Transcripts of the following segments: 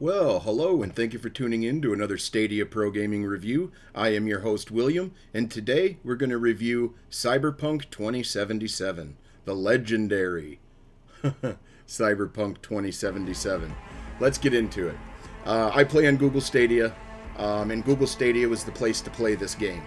Well, hello, and thank you for tuning in to another Stadia Pro Gaming review. I am your host, William, and today we're going to review Cyberpunk 2077, the legendary Cyberpunk 2077. Let's get into it. I play on Google Stadia, and Google Stadia was the place to play this game.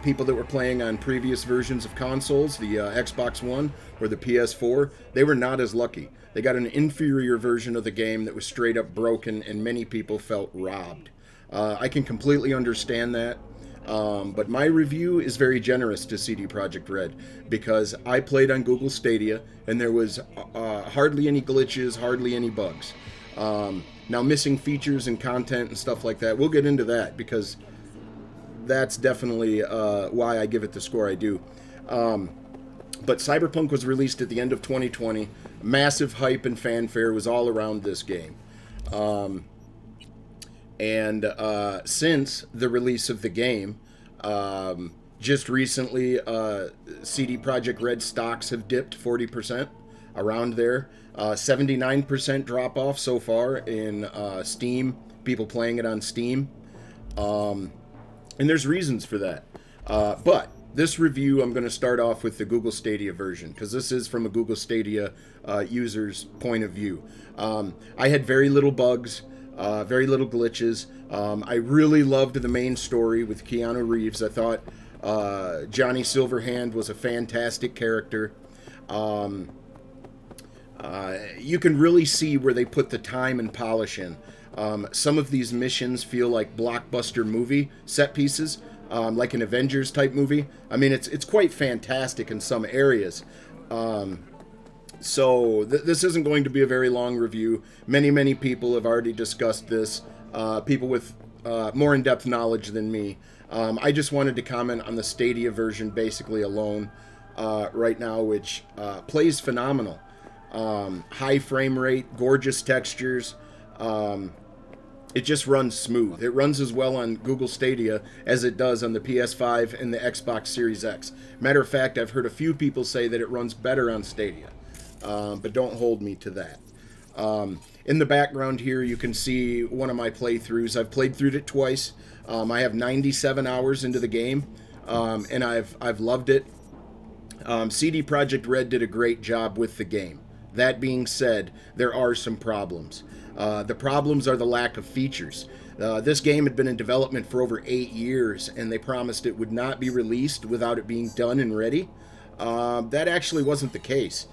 People that were playing on previous versions of consoles, the Xbox One or the PS4, they were not as lucky. They got an inferior version of the game that was straight up broken, and many people felt robbed. I can completely understand that, but my review is very generous to CD Projekt Red because I played on Google Stadia, and there was hardly any glitches, hardly any bugs. Now, missing features and content and stuff like that, we'll get into that because that's definitely why I give it the score I do. But Cyberpunk was released at the end of 2020. Massive hype and fanfare was all around this game. Since the release of the game, just recently, CD Projekt Red stocks have dipped 40%, around there. 79% drop off so far in Steam, people playing it on Steam. And there's reasons for that. But this review, I'm going to start off with the Google Stadia version, because this is from a Google Stadia user's point of view. I had very little bugs, very little glitches. I really loved the main story with Keanu Reeves. I thought Johnny Silverhand was a fantastic character. You can really see where they put the time and polish in. Some of these missions feel like blockbuster movie set pieces, like an Avengers type movie. I mean, it's quite fantastic in some areas. So this isn't going to be a very long review. Many people have already discussed this. People with more in-depth knowledge than me. I just wanted to comment on the Stadia version basically alone right now, which plays phenomenal. High frame rate, gorgeous textures. It just runs smooth. It runs as well on Google Stadia as it does on the PS5 and the Xbox Series X. Matter of fact, I've heard a few people say that it runs better on Stadia, but don't hold me to that. In the background here, you can see one of my playthroughs. I've played through it twice. I have 97 hours into the game, and I've loved it. CD Projekt Red did a great job with the game. That being said, there are some problems. The problems are the lack of features. This game had been in development for over 8 years, and they promised it would not be released without it being done and ready. That actually wasn't the case.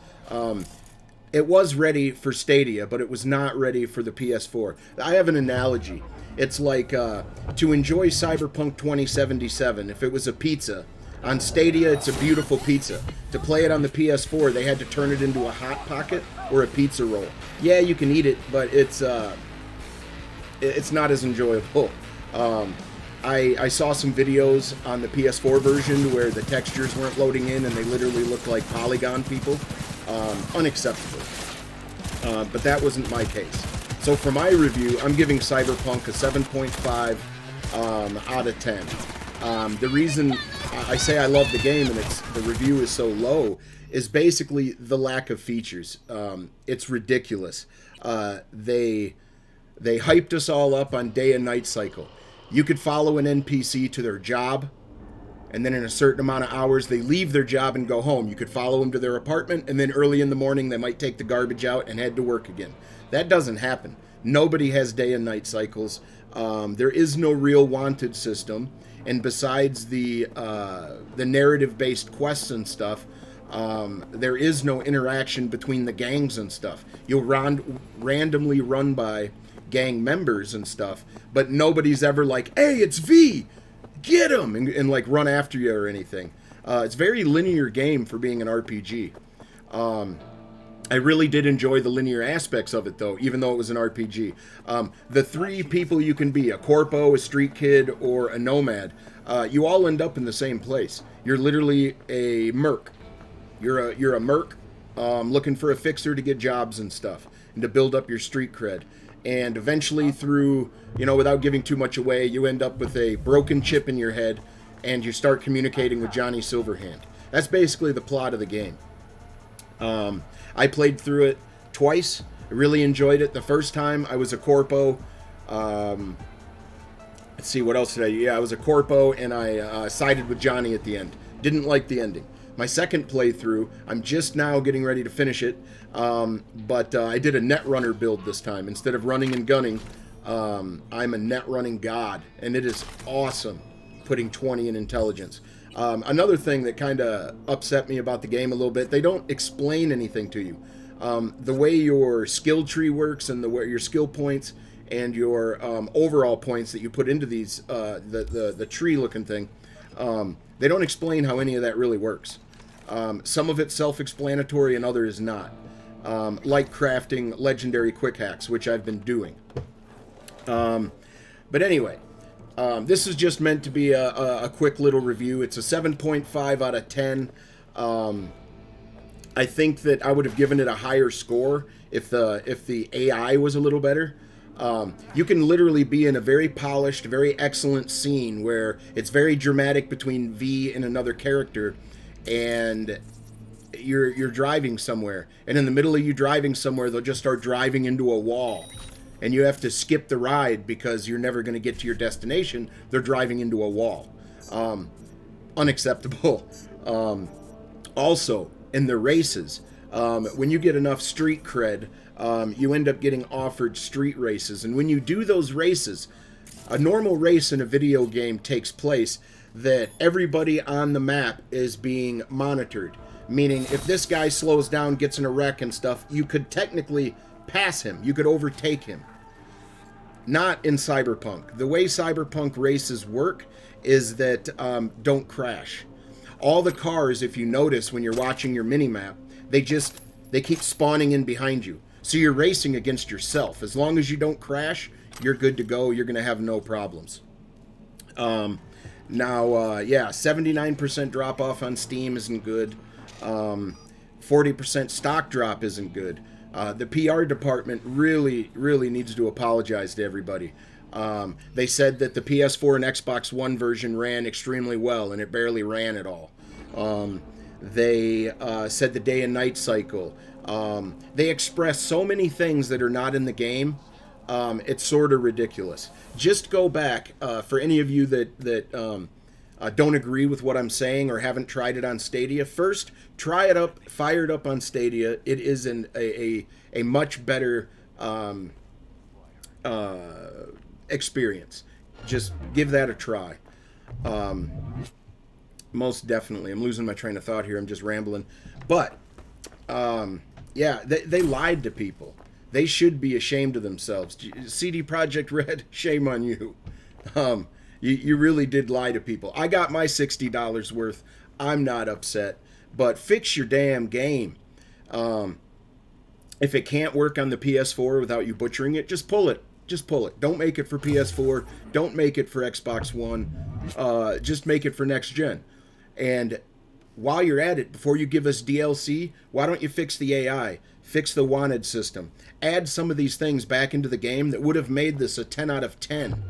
It was ready for Stadia, but it was not ready for the PS4. I have an analogy. It's like to enjoy Cyberpunk 2077, if it was a pizza. On Stadia, it's a beautiful pizza. To play it on the PS4, they had to turn it into a Hot Pocket or a pizza roll. Yeah, you can eat it, but it's not as enjoyable. I saw some videos on the PS4 version where the textures weren't loading in and they literally looked like polygon people. Unacceptable. But that wasn't my case. So for my review, I'm giving Cyberpunk a 7.5 out of 10. The reason I say I love the game and the review is so low is basically the lack of features. It's ridiculous. They hyped us all up on day and night cycle. You could follow an NPC to their job, and then in a certain amount of hours they leave their job and go home. You could follow them to their apartment, and then early in the morning they might take the garbage out and head to work again. That doesn't happen. Nobody has day and night cycles. There is no real wanted system. And besides the narrative-based quests and stuff, there is no interaction between the gangs and stuff. You'll randomly run by gang members and stuff, but nobody's ever like, "Hey, it's V! Get him!" and like run after you or anything. It's a very linear game for being an RPG. I really did enjoy the linear aspects of it, though, even though it was an RPG. The three people you can be, a corpo, a street kid, or a nomad, you all end up in the same place. You're literally a merc. You're a merc looking for a fixer to get jobs and stuff, and to build up your street cred. And eventually through, without giving too much away, you end up with a broken chip in your head, and you start communicating with Johnny Silverhand. That's basically the plot of the game. I played through it twice. I really enjoyed it. The first time I was a corpo. Let's see, what else did I do? Yeah, I was a corpo, and I sided with Johnny at the end. Didn't like the ending. My second playthrough, I'm just now getting ready to finish it, but I did a net runner build this time. Instead of running and gunning, I'm a net running god, and it is awesome putting 20 in intelligence. Another thing that kind of upset me about the game a little bit, they don't explain anything to you. The way your skill tree works and the way your skill points and your overall points that you put into these the tree looking thing, they don't explain how any of that really works. Some of it's self-explanatory and other is not, like crafting legendary quick hacks, which I've been doing. But anyway, this is just meant to be a quick little review. It's a 7.5 out of 10. I think that I would have given it a higher score if the AI was a little better. You can literally be in a very polished, very excellent scene where it's very dramatic between V and another character, and you're driving somewhere, and in the middle of you driving somewhere, they'll just start driving into a wall, and you have to skip the ride because you're never going to get to your destination. They're driving into a wall. Unacceptable. Also, in the races, when you get enough street cred, you end up getting offered street races. And when you do those races, a normal race in a video game takes place that everybody on the map is being monitored. Meaning, if this guy slows down, gets in a wreck and stuff, you could technically pass him. You could overtake him. Not in Cyberpunk. The way Cyberpunk races work is that don't crash. All the cars, if you notice when you're watching your mini-map, they keep spawning in behind you. So you're racing against yourself. As long as you don't crash, you're good to go. You're going to have no problems. Yeah, 79% drop off on Steam isn't good. 40% stock drop isn't good. The PR department really needs to apologize to everybody. They said that the PS4 and Xbox One version ran extremely well, and it barely ran at all. They said the day and night cycle. They express so many things that are not in the game. It's sort of ridiculous. Just go back, for any of you that don't agree with what I'm saying or haven't tried it on Stadia. First, try it up, fire it up on Stadia. It is a much better experience. Just give that a try. Most definitely. I'm losing my train of thought here. I'm just rambling. But, yeah, they lied to people. They should be ashamed of themselves. CD Projekt Red, shame on you. You really did lie to people. I got my $60 worth. I'm not upset. But fix your damn game. If it can't work on the PS4 without you butchering it, just pull it. Just pull it. Don't make it for PS4. Don't make it for Xbox One. Just make it for next gen. And while you're at it, before you give us DLC, why don't you fix the AI? Fix the wanted system. Add some of these things back into the game that would have made this a 10 out of 10.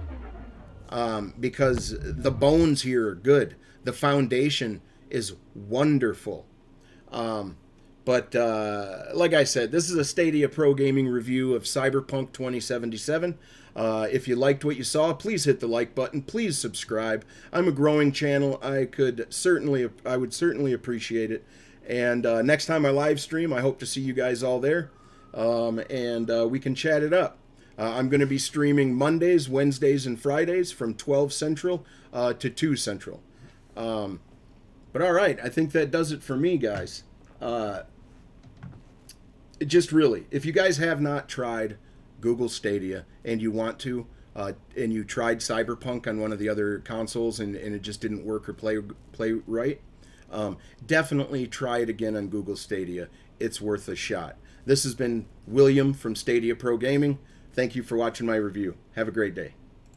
Because the bones here are good. The foundation is wonderful. But like I said, this is a Stadia Pro Gaming review of Cyberpunk 2077. If you liked what you saw, please hit the like button. Please subscribe. I'm a growing channel. I would certainly appreciate it. And next time I live stream, I hope to see you guys all there. And we can chat it up. I'm going to be streaming Mondays, Wednesdays, and Fridays from 12 Central to 2 Central. But all right, I think that does it for me, guys. Just really, if you guys have not tried Google Stadia and you want to, and you tried Cyberpunk on one of the other consoles and it just didn't work or play right, definitely try it again on Google Stadia. It's worth a shot. This has been William from Stadia Pro Gaming. Thank you for watching my review. Have a great day.